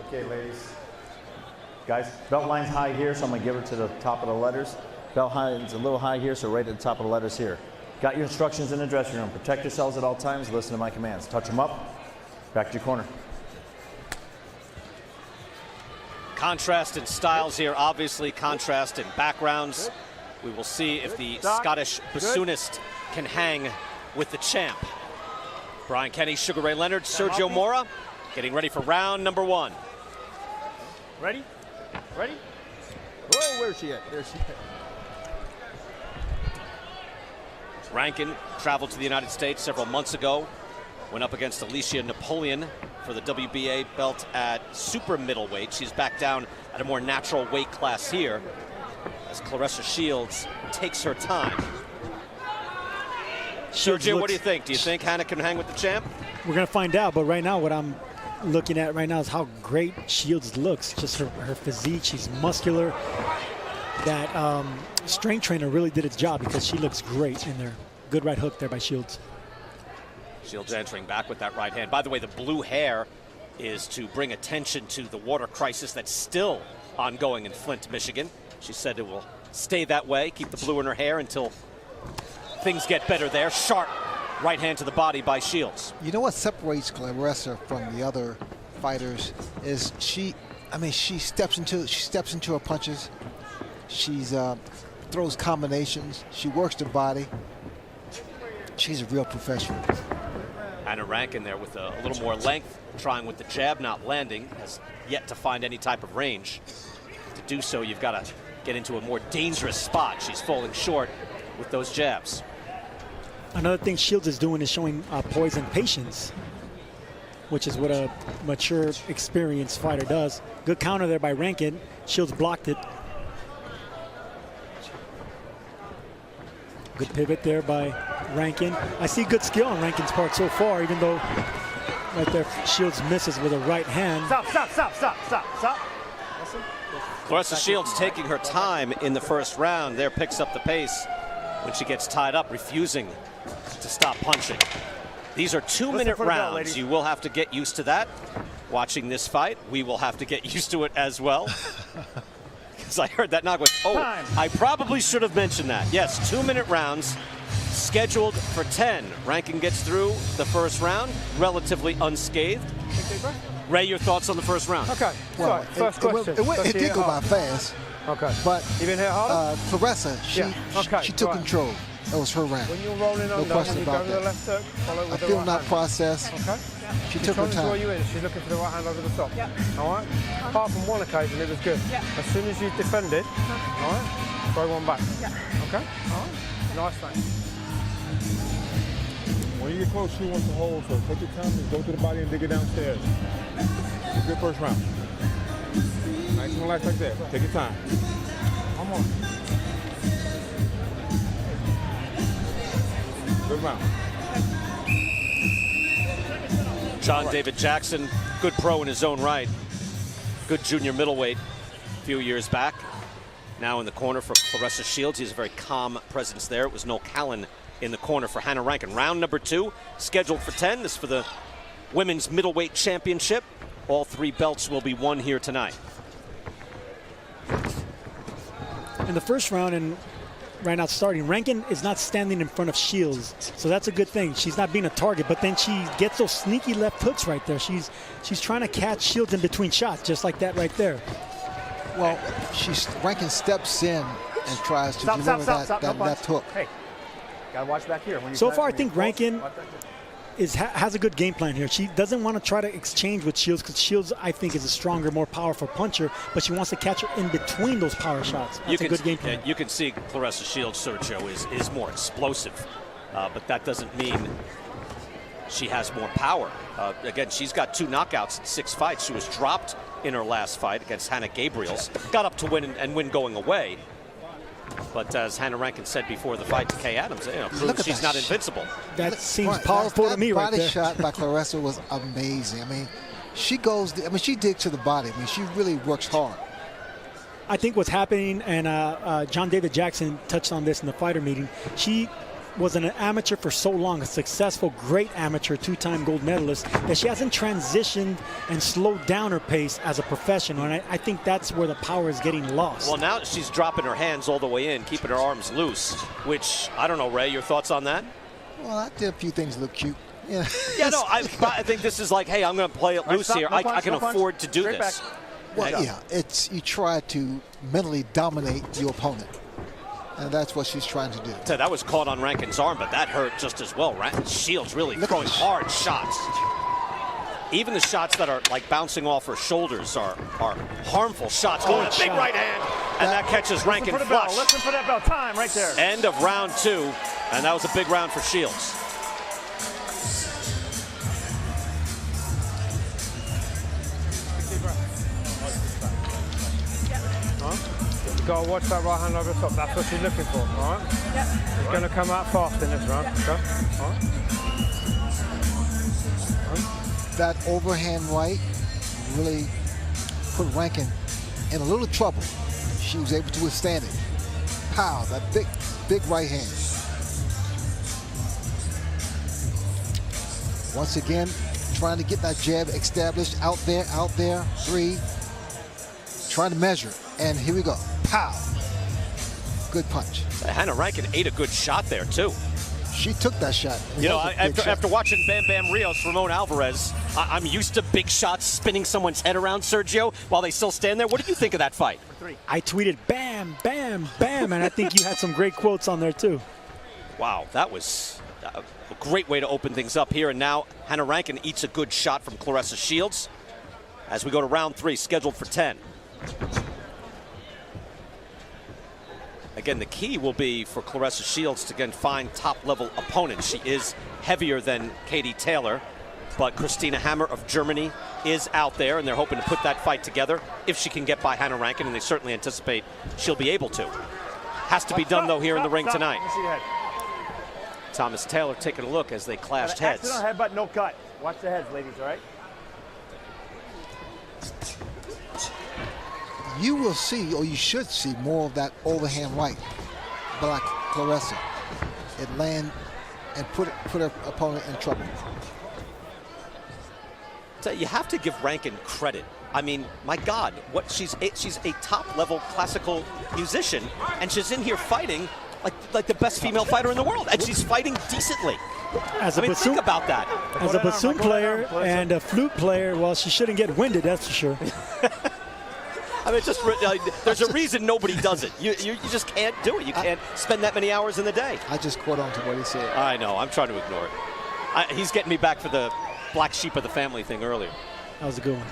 Okay, ladies. Guys, belt line's high here, so I'm going to give her to the top of the letters. Belt line's a little high here, so right at the top of the letters here. Got your instructions in the dressing room. Protect yourselves at all times. Listen to my commands. Touch them up. Back to your corner. Contrast in styles here, obviously contrast in backgrounds. We will see if the Scottish bassoonist can hang with the champ. Brian Kenny, Sugar Ray Leonard, Sergio Mora, getting ready for round number 1. Ready? Ready? Whoa, where's she at? There's she at. Rankin traveled to the United States several months ago, went up against Alicia Napoleon for the WBA belt at super middleweight. She's back down at a more natural weight class here as Claressa Shields takes her time. Sergio, what do you think? Do you think Hannah can hang with the champ? We're going to find out, but right now what I'm looking at right now is how great Shields looks. Just her physique, she's muscular. That strength trainer really did its job because she looks great in there. Good right hook there by Shields. Shields entering back with that right hand. By the way, the blue hair is to bring attention to the water crisis that's still ongoing in Flint, Michigan. She said it will stay that way, keep the blue in her hair until things get better there. Sharp right hand to the body by Shields. You know what separates Claressa from the other fighters is she steps into her punches. She's throws combinations. She works the body. She's a real professional. Hannah Rankin there with a little more length, trying with the jab, not landing, has yet to find any type of range. To do so, you've got to get into a more dangerous spot. She's falling short with those jabs. Another thing Shields is doing is showing poise and patience, which is what a mature, experienced fighter does. Good counter there by Rankin. Shields blocked it. Good pivot there by Rankin. I see good skill on Rankin's part so far, even though right there Shields misses with a right hand. Stop. Listen. Claressa Shields taking her time in the first round. There picks up the pace when she gets tied up, refusing to stop punching. These are 2-minute rounds. You will have to get used to that. Watching this fight, we will have to get used to it as well. Because I heard that knock was, I probably should have mentioned that. Yes, 2-minute rounds scheduled for 10. Rankin gets through the first round relatively unscathed. Ray, your thoughts on the first round? Okay, well, first question. It did go by fast. Okay. But you been hit harder? Claressa, she took control. That was her round. When you're rolling no under, question when you about go to the left hook, follow with I the feel right not hand. processed. Okay. She took her time. You in. She's looking for the right hand over the top. Yeah. All right. Apart from one occasion, it was good. Yeah. As soon as you defended, all right, throw one back. Yeah. Okay. All right. Nice thing. When you get close, she wants to hold, so take your time and go to the body and dig it downstairs. Good first round. Nice and relaxed like that. Take your time. Come on. Good round. John David Jackson, good pro in his own right. Good junior middleweight a few years back. Now in the corner for Claressa Shields. He has a very calm presence there. It was Noel Callan in the corner for Hannah Rankin. Round number 2, scheduled for 10. This is for the Women's Middleweight Championship. All 3 belts will be won here tonight. In the first round, and right now starting, Rankin is not standing in front of Shields, so that's a good thing. She's not being a target, but then she gets those sneaky left hooks right there. She's trying to catch Shields in between shots, just like that right there. Well, Rankin steps in and tries to deliver that left hook. Hey, gotta watch back here. So far, I think Rankin has a good game plan here. She doesn't want to try to exchange with Shields because Shields, I think, is a stronger, more powerful puncher, but she wants to catch her in between those power shots. That's a good game plan. You can see Claressa Shields, Sergio, is more explosive, but that doesn't mean she has more power. Again, she's got 2 knockouts in 6 fights. She was dropped in her last fight against Hannah Gabriels. Got up to win and win going away. But as Hannah Rankin said before the fight to Kay Adams, proves she's not invincible. That seems powerful to me right there. That body shot by Claressa was amazing. I mean, she digs to the body. I mean, she really works hard. I think what's happening, and John David Jackson touched on this in the fighter meeting, she was an amateur for so long, a successful, great amateur, two-time gold medalist, that she hasn't transitioned and slowed down her pace as a professional. And I think that's where the power is getting lost. Well, now she's dropping her hands all the way in, keeping her arms loose, which, I don't know, Ray, your thoughts on that? Well, I did a few things that look cute. Yeah, Yeah, no, I think this is like, hey, I'm going to play it loose here. I can afford to do this. well, yeah, it's you try to mentally dominate your opponent, and that's what she's trying to do. So that was caught on Rankin's arm, but that hurt just as well. Shields really throwing hard shots. Even the shots that are like bouncing off her shoulders are harmful shots. Going a big right hand, and that catches Rankin flush. Listen for that bell. Time right there. End of round 2, and that was a big round for Shields. You gotta watch that right hand over the top. That's what she's looking for, all right? Yep. She's gonna come out fast in this round. Okay? All right? That overhand right really put Rankin in a little trouble. She was able to withstand it. Pow, that big right hand. Once again, trying to get that jab established out there, 3. Trying to measure, and here we go. Pow. Good punch. Hannah Rankin ate a good shot there, too. She took that shot. You know, after watching Bam Bam Rios, Ramon Alvarez, I'm used to big shots spinning someone's head around, Sergio, while they still stand there. What did you think of that fight? I tweeted, bam, bam, bam, and I think you had some great quotes on there, too. Wow, that was a great way to open things up here. And now Hannah Rankin eats a good shot from Claressa Shields as we go to round 3, scheduled for 10. Again, the key will be for Claressa Shields to again find top-level opponents. She is heavier than Katie Taylor, but Christina Hammer of Germany is out there, and they're hoping to put that fight together if she can get by Hannah Rankin, and they certainly anticipate she'll be able to. Has to be done, though, here in the ring tonight. Thomas Taylor taking a look as they clashed heads. Accidental headbutt, no cut. Watch the heads, ladies, all right? You will see, or you should see, more of that overhand right by Claressa. It land and put her opponent in trouble. So you have to give Rankin credit. I mean, my God, she's a top-level classical musician, and she's in here fighting like the best female fighter in the world, and she's fighting decently. Think about that. As a bassoon player and a flute player, well, she shouldn't get winded, that's for sure. I mean, there's a reason nobody does it. You just can't do it. You can't spend that many hours in the day. I just caught on to what he said. I know. I'm trying to ignore it. He's getting me back for the black sheep of the family thing earlier. That was a good one.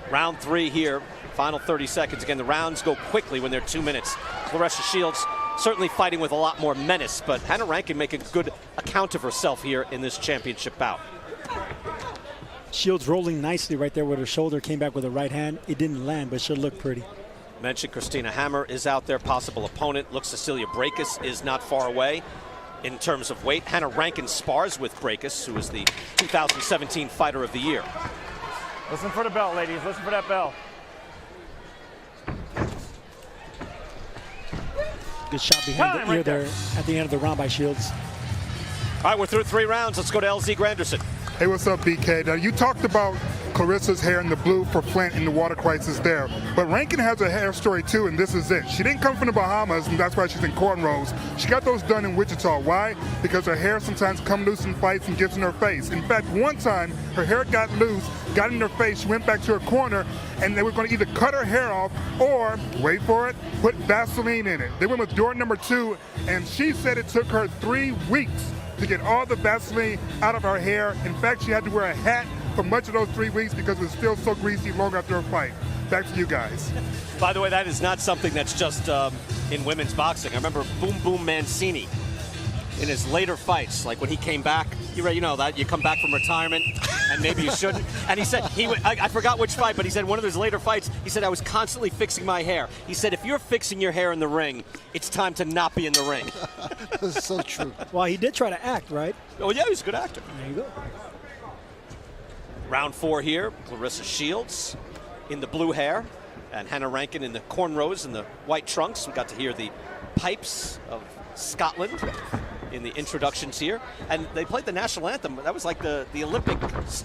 Round 3 here. Final 30 seconds. Again, the rounds go quickly when they're 2 minutes. Claressa Shields certainly fighting with a lot more menace, but Hannah Rankin making a good account of herself here in this championship bout. Shields rolling nicely right there with her shoulder, came back with a right hand. It didn't land, but she'll look pretty. Mentioned Christina Hammer is out there, possible opponent. Looks Cecilia Breakus is not far away in terms of weight. Hannah Rankin spars with Breakus, who is the 2017 Fighter of the Year. Listen for the bell, ladies. Listen for that bell. Good shot behind the ear there at the end of the round by Shields. All right, we're through 3 rounds. Let's go to LZ Granderson. Hey, what's up, BK? Now, you talked about Claressa's hair in the blue for Flint in the water crisis there. But Rankin has a hair story, too, and this is it. She didn't come from the Bahamas, and that's why she's in cornrows. She got those done in Wichita. Why? Because her hair sometimes comes loose in fights and gets in her face. In fact, one time, her hair got loose, got in her face. She went back to her corner, and they were going to either cut her hair off or, wait for it, put Vaseline in it. They went with door number 2, and she said it took her 3 weeks to get all the Vaseline out of her hair. In fact, she had to wear a hat for much of those 3 weeks because it was still so greasy long after her fight. Back to you guys. By the way, that is not something that's just in women's boxing. I remember Boom Boom Mancini in his later fights, like when he came back, you know that you come back from retirement and maybe you shouldn't. And he said, I forgot which fight, but he said one of his later fights, he said, I was constantly fixing my hair. He said, if you're fixing your hair in the ring, it's time to not be in the ring. That's so true. Well, he did try to act, right? Oh, yeah, he's a good actor. There you go. Round 4 here, Claressa Shields in the blue hair and Hannah Rankin in the cornrows and the white trunks. We got to hear the pipes of Scotland. in the introductions here. And they played the national anthem. That was like the Olympic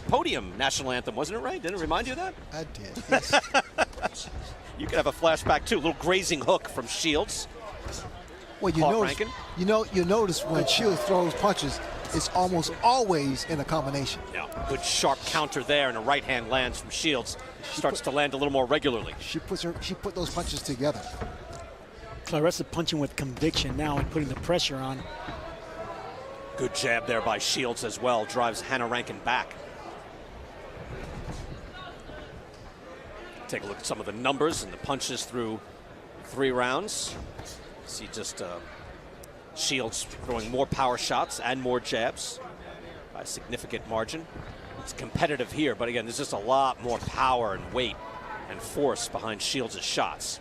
podium national anthem, wasn't it, right? Didn't it remind you of that? I did. Yes. You could have a flashback, too. A little grazing hook from Shields. Well, Rankin. you notice when Shields throws punches, it's almost always in a combination. Yeah, good sharp counter there, and a right hand lands from Shields. Starts to land a little more regularly. She put those punches together. Claressa punching with conviction now and putting the pressure on. Good jab there by Shields as well. Drives Hannah Rankin back. Take a look at some of the numbers and the punches through 3 rounds. See just Shields throwing more power shots and more jabs by a significant margin. It's competitive here, but again, there's just a lot more power and weight and force behind Shields' shots.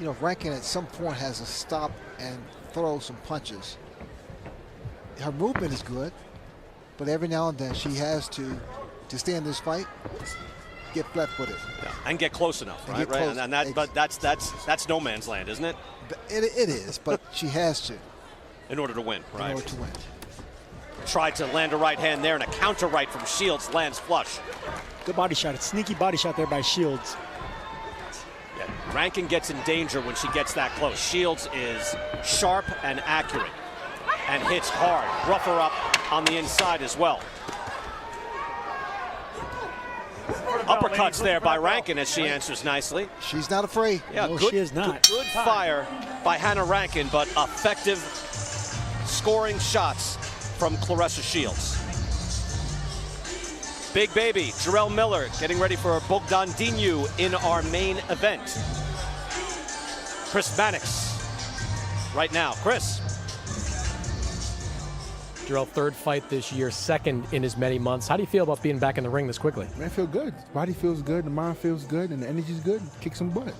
You know, Rankin at some point has to stop and throw some punches. Her movement is good, but every now and then she has to stay in this fight, get flat-footed. Yeah, and get close enough, And right? get close. And that, but that's no man's land, isn't it? It is, but she has to. In order to win, right? In order to win. Tried to land a right hand there, and a counter right from Shields lands flush. Good body shot. A sneaky body shot there by Shields. Yeah, Rankin gets in danger when she gets that close. Shields is sharp and accurate and hits hard. Rough her up on the inside as well. Uppercuts there by Rankin as she answers nicely. She's not afraid. Yeah, No, good, she is not. Good fire by Hannah Rankin, but effective scoring shots from Claressa Shields. Big baby, Jarrell Miller getting ready for Bogdan Dinu in our main event. Chris Mannix right now. Chris. Jarrell, 3rd fight this year, 2nd in as many months. How do you feel about being back in the ring this quickly? Man, I feel good. Body feels good, the mind feels good, and the energy's good. Kick some butt.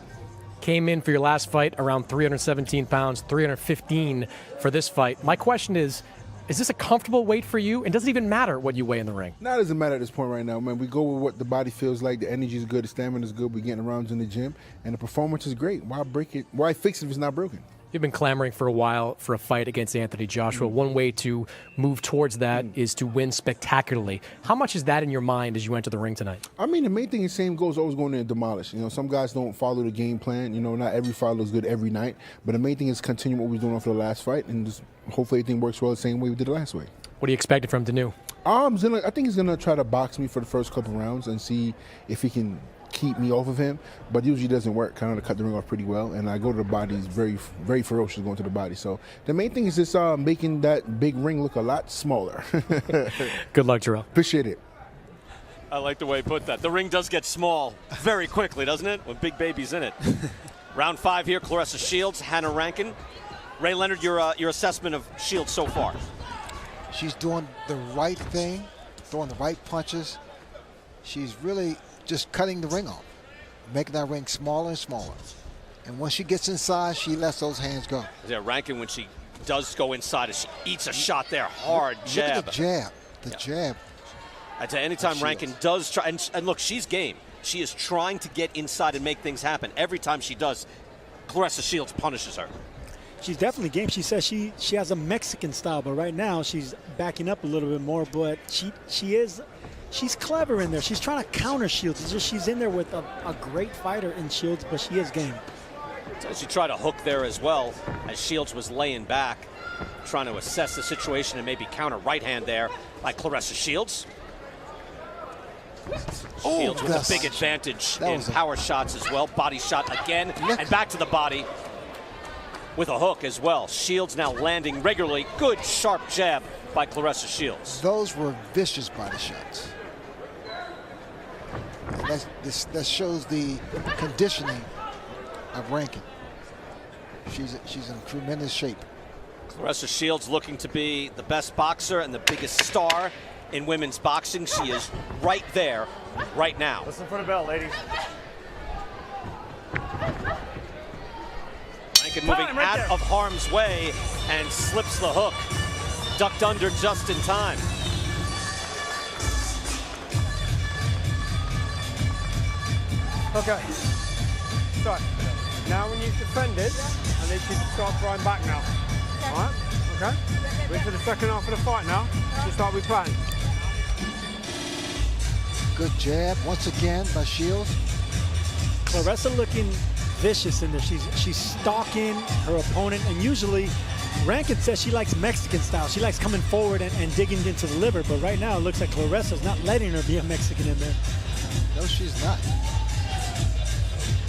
Came in for your last fight around 317 pounds, 315 for this fight. My question is this a comfortable weight for you? And does it even matter what you weigh in the ring? Now, it doesn't matter at this point right now, man. We go with what the body feels like. The energy's good, the stamina's good. We're getting rounds in the gym, and the performance is great. Why break it? Why fix it if it's not broken? You've been clamoring for a while for a fight against Anthony Joshua. One way to move towards that is to win spectacularly. How much is that in your mind as you enter the ring tonight? I mean, the main thing is same goal is always going in and demolish. You know, some guys don't follow the game plan. You know, not every fight looks good every night. But the main thing is continue what we were doing for the last fight, and just hopefully everything works well the same way we did the last way. What do you expect from Danu? I think he's gonna try to box me for the first couple rounds and see if he can keep me off of him, but usually doesn't work. Kind of cut the ring off pretty well, and I go to the body. He's very, very ferocious going to the body. So the main thing is just making that big ring look a lot smaller. Good luck, Jarrell. Appreciate it. I like the way you put that. The ring does get small very quickly, doesn't it? When big baby's in it. Round 5 here, Claressa Shields, Hannah Rankin. Ray Leonard, your assessment of Shields so far? She's doing the right thing, throwing the right punches. She's really just cutting the ring off, making that ring smaller and smaller. And once she gets inside, she lets those hands go. Yeah, Rankin, when she does go inside, she eats a shot there, hard jab. Look at the jab, jab. I'd say anytime Rankin does try, and look, she's game. She is trying to get inside and make things happen. Every time she does, Claressa Shields punishes her. She's definitely game. She says she has a Mexican style, but right now she's backing up a little bit more. But she's clever in there. She's trying to counter Shields. It's just she's in there with a great fighter in Shields, but she is game. So she tried a hook there as well as Shields was laying back, trying to assess the situation and maybe counter right hand there by Claressa Shields. Shields with a big advantage in power shots as well. Body shot again and back to the body with a hook as well. Shields now landing regularly. Good sharp jab by Claressa Shields. Those were vicious body shots. And that shows the conditioning of Rankin. She's in tremendous shape. Claressa Shields looking to be the best boxer and the biggest star in women's boxing. She is right there, right now. Listen for the bell, ladies. Rankin moving out of harm's way and slips the hook. Ducked under just in time. Okay. So now when you've defended, I need you to start throwing back now. All right? Okay? We're into the second half of the fight now, just like we planned. Good jab once again by Shields. Claressa looking vicious in there. She's stalking her opponent, and usually Rankin says she likes Mexican style. She likes coming forward and digging into the liver, but right now it looks like Claressa's not letting her be a Mexican in there. No, she's not.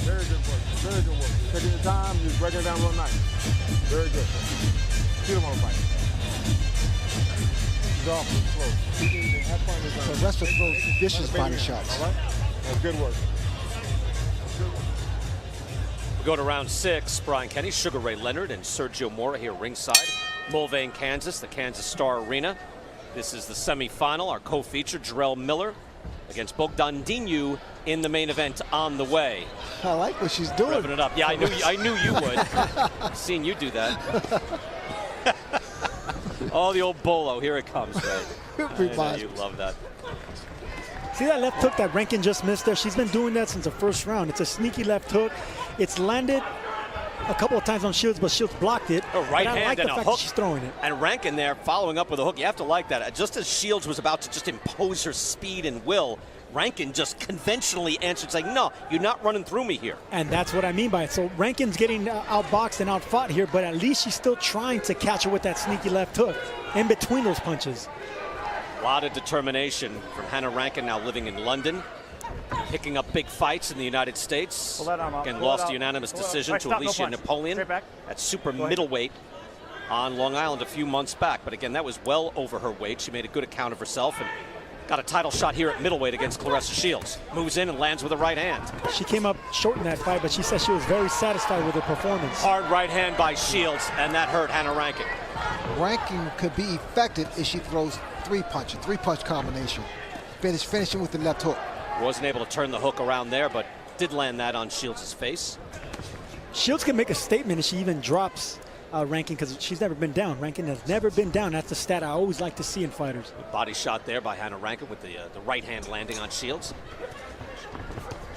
Very good work. Very good work. Taking your time, you're breaking it down real nice. Very good. Shoot him on the fight. He's off slow. Claressa throws vicious body shots. All right? That's good work. We go to round 6. Brian Kenny, Sugar Ray Leonard, and Sergio Mora here ringside. Mulvane, Kansas, the Kansas Star Arena. This is the semifinal. Our co-feature, Jarrell Miller, against Bogdan Dinu in the main event on the way. I like what she's doing. Revving it up. Yeah, I knew you would. I've seen you do that. Oh, the old bolo. Here it comes, right? I know you love that. See that left hook that Rankin just missed there? She's been doing that since the first round. It's a sneaky left hook. It's landed a couple of times on Shields, but Shields blocked it. A right hand like and the a fact hook. that she's throwing it. And Rankin there following up with a hook. You have to like that. Just as Shields was about to just impose her speed and will, Rankin just conventionally answered saying, no, you're not running through me here. And that's what I mean by it. So Rankin's getting outboxed and outfought here, but at least she's still trying to catch her with that sneaky left hook in between those punches. A lot of determination from Hannah Rankin, now living in London, picking up big fights in the United States. Pull that arm out. Again, Pull lost it a out. unanimous Pull it out. decision Right, to stop, no Alicia punch. Napoleon Straight back. at super Go ahead. middleweight on Long Island a few months back. But again, that was well over her weight. She made a good account of herself and got a title shot here at middleweight against Claressa Shields. Moves in and lands with a right hand. She came up short in that fight, but she said she was very satisfied with her performance. Hard right hand by Shields, and that hurt Hannah Rankin. Rankin could be effective if she throws three-punch combination. Finishing with the left hook. Wasn't able to turn the hook around there, but did land that on Shields' face. Shields can make a statement if she even drops Rankin, because she's never been down. Rankin has never been down. That's the stat I always like to see in fighters. Good body shot there by Hannah Rankin with the right hand landing on Shields.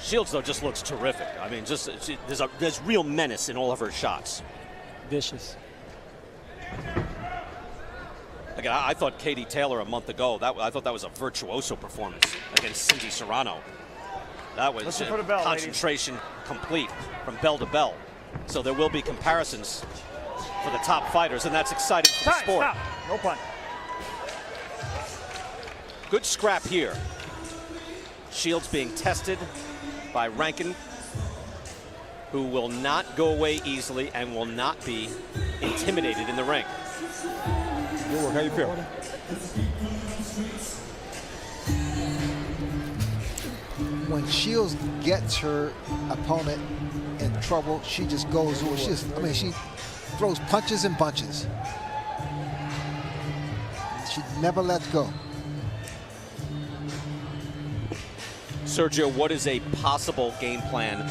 Shields, though, just looks terrific. I mean, there's real menace in all of her shots. Vicious. Again, I thought Katie Taylor a month ago, I thought that was a virtuoso performance against Cindy Serrano. That was Listen for the bell, concentration complete from bell to bell. So there will be comparisons for the top fighters, and that's exciting for the sport. Stop. No punch. Good scrap here. Shields being tested by Rankin, who will not go away easily and will not be intimidated in the ring. Good work. How you feel? When Shields gets her opponent in trouble, she just goes over. She throws punches and bunches. She never lets go. Sergio, what is a possible game plan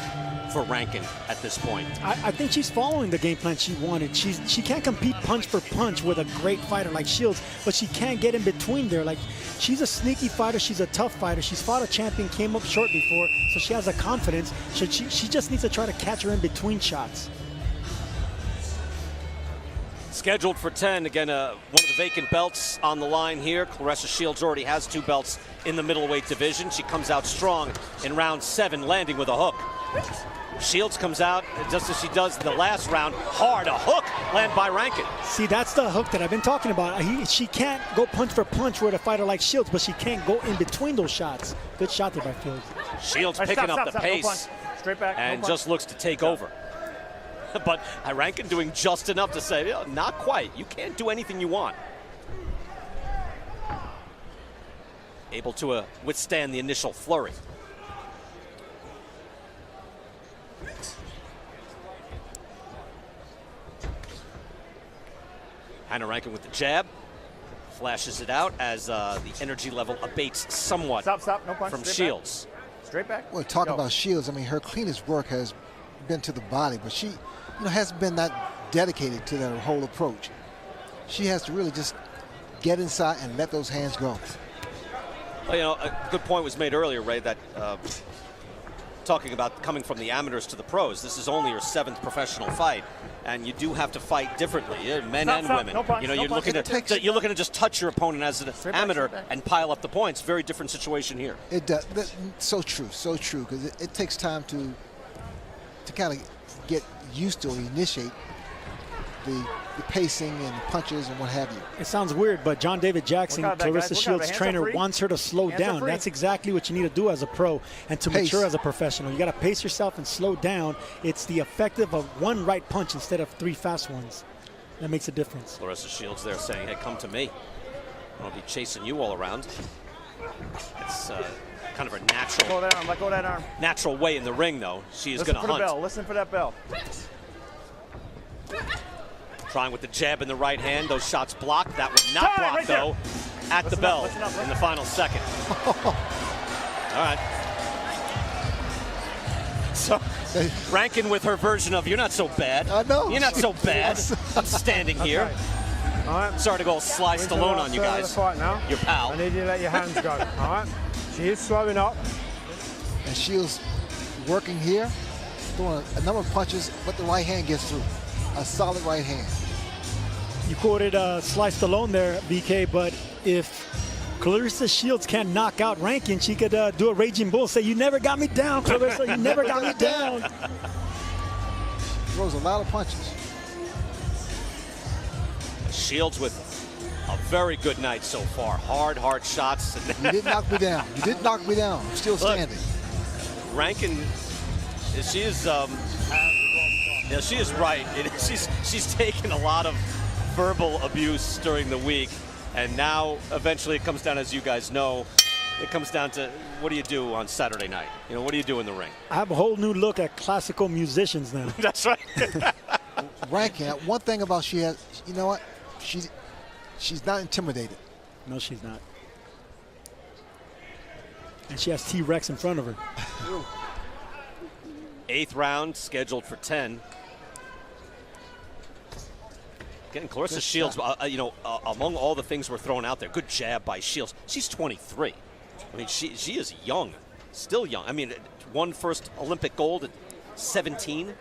for Rankin at this point? I think she's following the game plan she wanted. She can't compete punch for punch with a great fighter like Shields, but she can't get in between there. Like, she's a sneaky fighter. She's a tough fighter. She's fought a champion, came up short before, so she has a confidence. She just needs to try to catch her in between shots. Scheduled for 10, again, one of the vacant belts on the line here. Claressa Shields already has 2 belts in the middleweight division. She comes out strong in round 7, landing with a hook. Shields comes out, just as she does in the last round, hard, a hook, land by Rankin. See, that's the hook that I've been talking about. She can't go punch for punch with a fighter like Shields, but she can't go in between those shots. Good shot there by Shields. Shields Right, picking stop, up the stop, pace no punch. Straight back, and no just looks to take over. But Rankin doing just enough to say, not quite. You can't do anything you want. Able to withstand the initial flurry. Hannah Rankin with the jab. Flashes it out as the energy level abates somewhat Stop, no punch. from Straight Shields. Back. Straight back. Well, talking Go. about Shields, I mean, her cleanest work has been to the body, but she, hasn't been that dedicated to that whole approach. She has to really just get inside and let those hands go. Well, a good point was made earlier, Ray, that talking about coming from the amateurs to the pros. This is only your 7th professional fight, and you do have to fight differently, men and women. No punch, you know, no you're punch. looking to just touch your opponent as an amateur and pile up the points. Very different situation here. It does. So true, because it takes time to kind of get used to or initiate the pacing and the punches and what have you. It sounds weird, but John David Jackson, Look out, that, Claressa guys. Shields' trainer, wants her to slow Hands are down. free. That's exactly what you need to do as a pro and to Pace. mature as a professional. You got to pace yourself and slow down. It's the effective of one right punch instead of 3 fast ones. That makes a difference. Claressa Shields there saying, hey, come to me. I'll be chasing you all around. It's kind of a natural, Let go of that arm. natural way in the ring, though. She is going to Listen for the hunt. bell. Listen for that bell. Trying with the jab in the right hand. Those shots blocked. That was not Time, blocked, right there. though, at the Listen bell up, listen up, in the final second. All right. So, Rankin with her version of, you're not so bad. I know. You're not so bad. I'm standing here. All right. Sorry to go sly We're Stallone into on you the guys. fight now. Your pal. I need you to let your hands go. All right. She is slowing up. And Shields working here, throwing a number of punches, but the right hand gets through. A solid right hand. You quoted Sly Stallone there, BK, but if Claressa Shields can't knock out Rankin, she could do a Raging Bull, say, you never got me down, Claressa, you never got me down. Throws a lot of punches. Shields with a very good night so far. Hard shots. You didn't knock me down. You didn't knock me down. I'm still standing. Rankin, she is, yeah, she is right. She's taken a lot of verbal abuse during the week, and now eventually it comes down, as you guys know, it comes down to what do you do on Saturday night? You know, what do you do in the ring? I have a whole new look at classical musicians now. That's right. Rankin, one thing about she has, you know what? She's not intimidated. No, she's not. And she has T-Rex in front of her. 8th round scheduled for 10. Again, Claressa Shields, you know, among all the things we're throwing out there, good jab by Shields. She's 23. I mean, she is young, still young. I mean, won first Olympic gold at 17,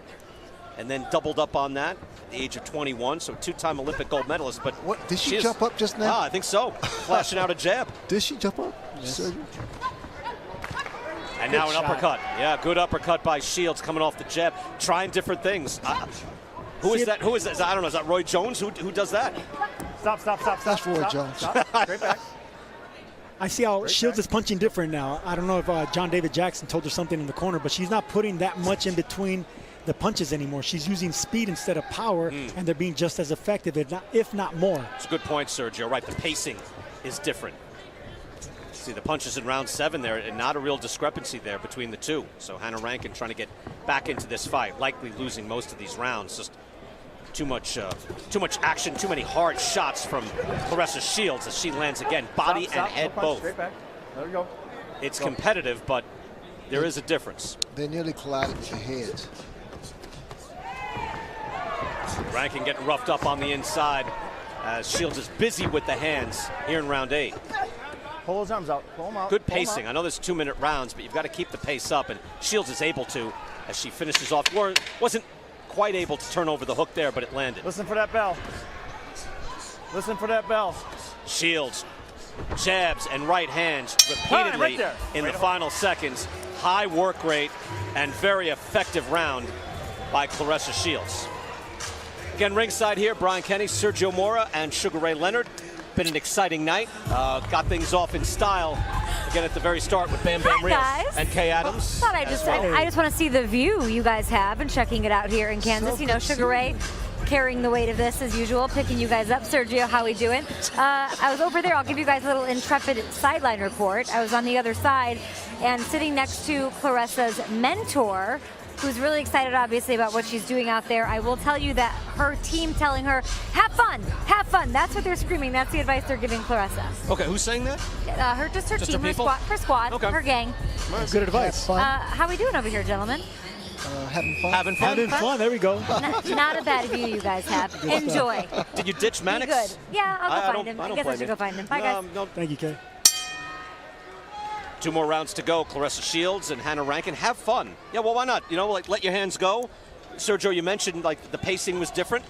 and then doubled up on that at the age of 21. So 2-time Olympic gold medalist. But What, did she jump up just now? I think so. Flashing out a jab. Did she jump up? Yes. And now an shot. uppercut. Yeah, good uppercut by Shields coming off the jab. Trying different things. Who is that? Who is that? I don't know. Is that Roy Jones? Who does that? Stop. That's Roy stop, Jones. Stop. Straight back. I see how Shields is punching different now. I don't know if John David Jackson told her something in the corner, but she's not putting that much in between the punches anymore. She's using speed instead of power, and they're being just as effective, if not more. It's a good point, Sergio. Right, the pacing is different. See the punches in round 7 there, and not a real discrepancy there between the two. So Hannah Rankin trying to get back into this fight, likely losing most of these rounds. Just too much action, too many hard shots from Claressa Shields as she lands again, body Stop, and head no punch, both. Straight back. There we go. It's competitive, but there is a difference. They nearly collided with their heads. Rankin getting roughed up on the inside as Shields is busy with the hands here in round 8. Pull those arms out. Pull them out. Good pull 'em pacing. out. I know there's 2-minute rounds, but you've got to keep the pace up, and Shields is able to as she finishes off. Wasn't quite able to turn over the hook there, but it landed. Listen for that bell. Listen for that bell. Shields, jabs and right hands repeatedly right there. in Right the hook. final seconds. High work rate and very effective round by Claressa Shields. Again, ringside here, Brian Kenny, Sergio Mora, and Sugar Ray Leonard. Been an exciting night. Got things off in style again at the very start with Bam Bam Hi, Rios guys. and Kay Adams. Thought as well. I just want to see the view you guys have and checking it out here in Kansas. So You know, good to Sugar see Ray you. carrying the weight of this as usual, picking you guys up. Sergio, how we doing? I was over there. I'll give you guys a little intrepid sideline report. I was on the other side and sitting next to Claressa's mentor, who's really excited, obviously, about what she's doing out there. I will tell you that her team telling her, have fun, have fun. That's what they're screaming. That's the advice they're giving Claressa. Okay, who's saying that? Just her Just team, her her people? squad, Okay. her gang. Good advice. Fun. How we doing over here, gentlemen? Having fun. Having fun? Having fun. There we go. Not a bad view you guys have. Enjoy. Did you ditch Be Mannix? good. Yeah, I'll go find him. I I don't guess I blame should you. go find him. Bye, guys. No, Thank you, Kay. 2 more rounds to go. Claressa Shields and Hannah Rankin. Have fun. Yeah, well, why not? You know, like, let your hands go. Sergio, you mentioned like the pacing was different.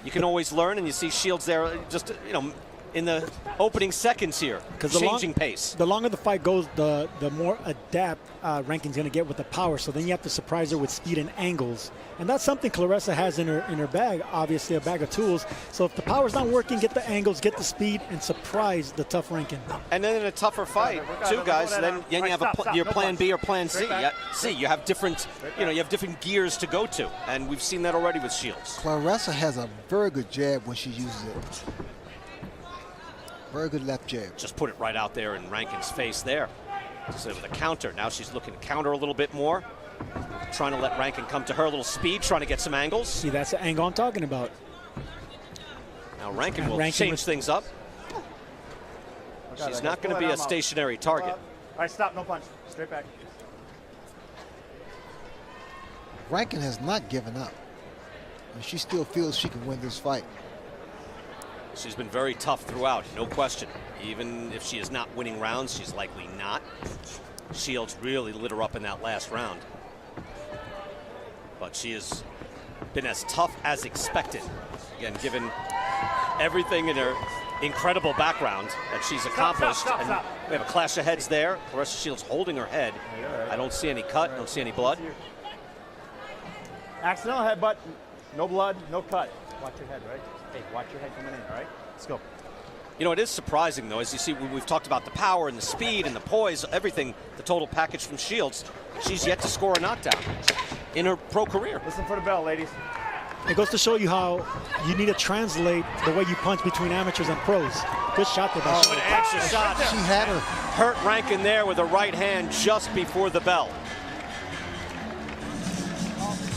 You can always learn, and you see Shields there just, you know, in the opening seconds here, changing pace. The longer the fight goes, the more adapt Rankin's going to get with the power. So then you have to surprise her with speed and angles, and that's something Claressa has in her bag. Obviously, a bag of tools. So if the power's not working, get the angles, get the speed, and surprise the tough Rankin. And then in a tougher fight, too, guys. Then you have your plan B or plan C. You have different, you have different gears to go to, and we've seen that already with Shields. Claressa has a very good jab when she uses it. Very good left jab. Just put it right out there in Rankin's face there. So with a counter. Now she's looking to counter a little bit more. Trying to let Rankin come to her a little speed, trying to get some angles. See, that's the angle I'm talking about. Now Rankin will change things up. She's not going to be a stationary target. All right, stop, no punch. Straight back. Rankin has not given up. And she still feels she can win this fight. She's been very tough throughout, no question. Even if she is not winning rounds, she's likely not. Shields really lit her up in that last round. But she has been as tough as expected. Again, given everything in her incredible background that she's accomplished. Stop. We have a clash of heads there. Claressa Shields holding her head. I don't see any cut, don't see any blood. Accidental headbutt, no blood, no cut. Watch your head, right? Hey, watch your head coming in, all right? Let's go. You know, it is surprising, though, as you see, we've talked about the power and the speed and the poise, everything, the total package from Shields. She's yet to score a knockdown in her pro career. Listen for the bell, ladies. It goes to show you how you need to translate the way you punch between amateurs and pros. Good shot there by Good answer shot. She had her. Hurt Rankin there with a right hand just before the bell.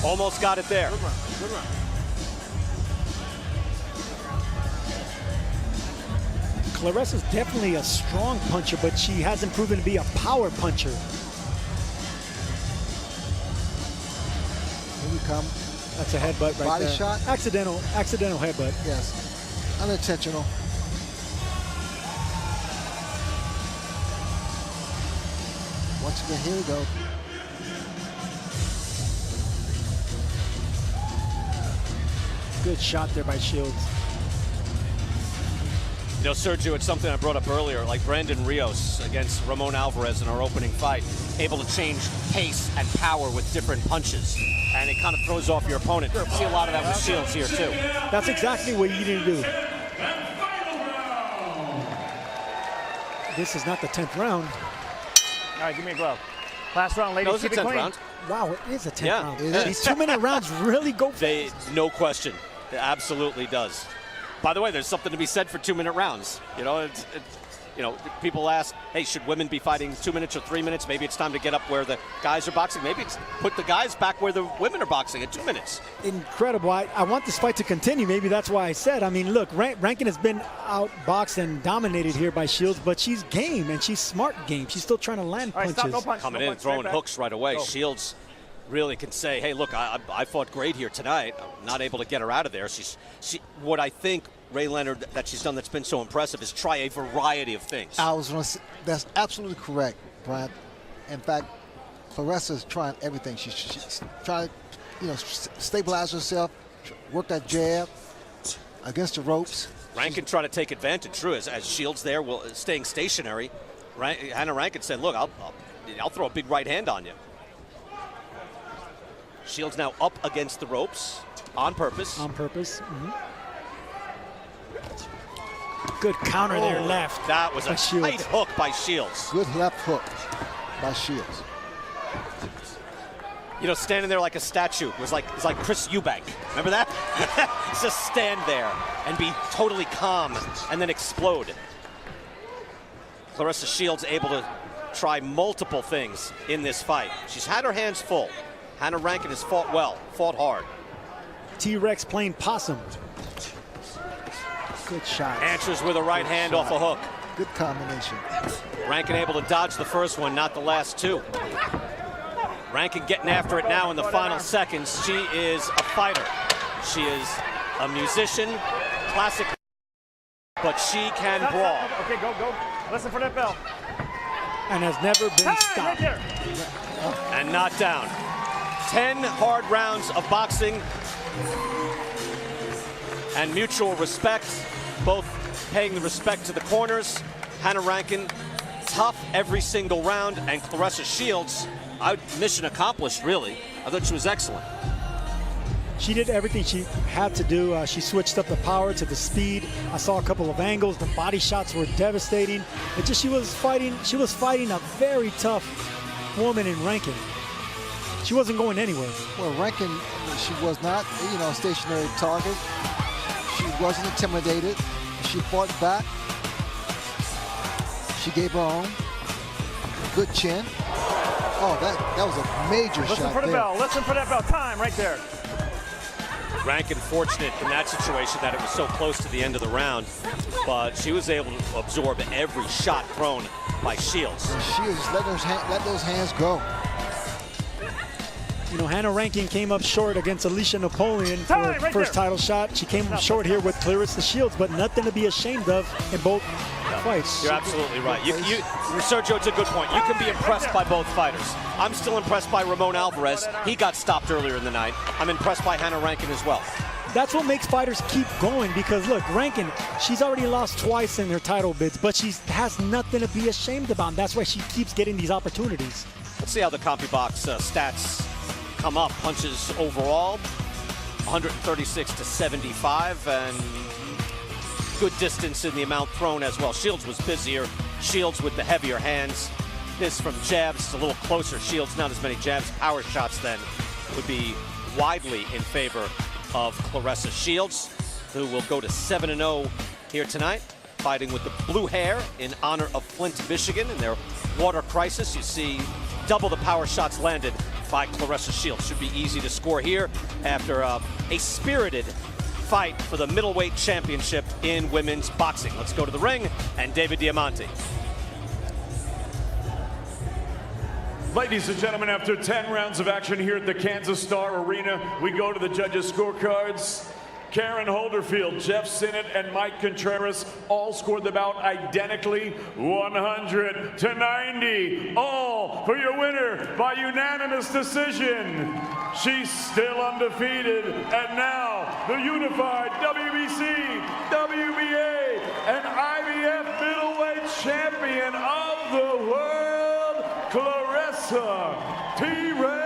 Almost got it there. Good run, good run. Claressa's definitely a strong puncher, but she hasn't proven to be a power puncher. Here we come. That's a headbutt right Body there. shot? Accidental headbutt. Yes. Unintentional. Once again, here we go. Good shot there by Shields. You know, Sergio, it's something I brought up earlier, like Brandon Rios against Ramon Alvarez in our opening fight, able to change pace and power with different punches, and it kind of throws off your opponent. You see a lot of that with Shields here, too. That's exactly what you need to do. This is not the 10th round. All right, give me a glove. Last round, ladies. No, it's the Keep it 10th clean. round. Wow, it is a 10th Yeah. round. It is. These 2-minute rounds really go fast. No question. It absolutely does. By the way, there's something to be said for 2-minute rounds. You know, people ask, hey, should women be fighting 2 minutes or 3 minutes? Maybe it's time to get up where the guys are boxing. Maybe it's put the guys back where the women are boxing at 2 minutes. Incredible. I want this fight to continue. Maybe that's why I said. I mean, look, Rankin has been outboxed and dominated here by Shields, but she's game, and she's smart game. She's still trying to land All right, punches. stop, no punch. Coming no in, punch, throwing straight back. hooks right away. Go. Shields really can say, hey, look, I fought great here tonight. I'm not able to get her out of there. What I think, Ray Leonard, that she's done that's been so impressive is try a variety of things. I was going to say, that's absolutely correct, Brian. In fact, Claressa's trying everything. She's trying to, stabilize herself, work that jab against the ropes. Rankin trying to take advantage, true, as Shields there, staying stationary. Hannah Rankin said, look, I'll throw a big right hand on you. Shields now up against the ropes on purpose. On purpose. Good counter there left. That was a tight hook by Shields. Good left hook by Shields. You know, standing there like a statue was like Chris Eubank. Remember that? Just stand there and be totally calm and then explode. Claressa Shields able to try multiple things in this fight. She's had her hands full. Hannah Rankin has fought well, fought hard. T-Rex playing possum. Good shot. Answers with a right hand off a hook. Good combination. Rankin able to dodge the first one, not the last two. Rankin getting after it now in the final seconds. She is a fighter. She is a musician, classic, but she can brawl. Okay, go. Listen for that bell. and has never been stopped. And not down. 10 hard rounds of boxing and mutual respect, both paying the respect to the corners. Hannah Rankin, tough every single round, and Claressa Shields, mission accomplished, really. I thought she was excellent. She did everything she had to do. She switched up the power to the speed. I saw a couple of angles. The body shots were devastating. She was fighting a very tough woman in Rankin. She wasn't going anywhere. Well, Rankin, she was not, a stationary target. She wasn't intimidated. She fought back. She gave her own. Good chin. Oh, that was a major shot. Listen for the bell. Listen for that bell. Time right there. Rankin fortunate in that situation that it was so close to the end of the round, but she was able to absorb every shot thrown by Shields. And Shields let those hands go. Hannah Rankin came up short against Alicia Napoleon for her first title shot. She came up short here with Claressa Shields, but nothing to be ashamed of in both fights. You're absolutely right. Sergio, it's a good point. You can be impressed by both fighters. I'm still impressed by Ramon Alvarez. He got stopped earlier in the night. I'm impressed by Hannah Rankin as well. That's what makes fighters keep going, because look, Rankin, she's already lost twice in her title bids, but she has nothing to be ashamed about. And that's why she keeps getting these opportunities. Let's see how the CompuBox stats come up. Punches overall, 136 to 75, and good distance in the amount thrown as well. Shields was busier. Shields with the heavier hands. This from jabs, a little closer. Shields not as many jabs. Power shots then would be widely in favor of Claressa Shields, who will go to 7-0 here tonight, fighting with the blue hair in honor of Flint, Michigan, in their water crisis. You see double the power shots landed by Claressa Shields. Should be easy to score here after a spirited fight for the middleweight championship in women's boxing. Let's go to the ring and David Diamante. Ladies and gentlemen, after 10 rounds of action here at the Kansas Star Arena, we go to the judges' scorecards. Karen Holderfield, Jeff Sinnott, and Mike Contreras all scored the bout identically, 100 to 90. All for your winner by unanimous decision. She's still undefeated, and now the unified WBC, WBA, and IBF middleweight champion of the world, Claressa T. Ray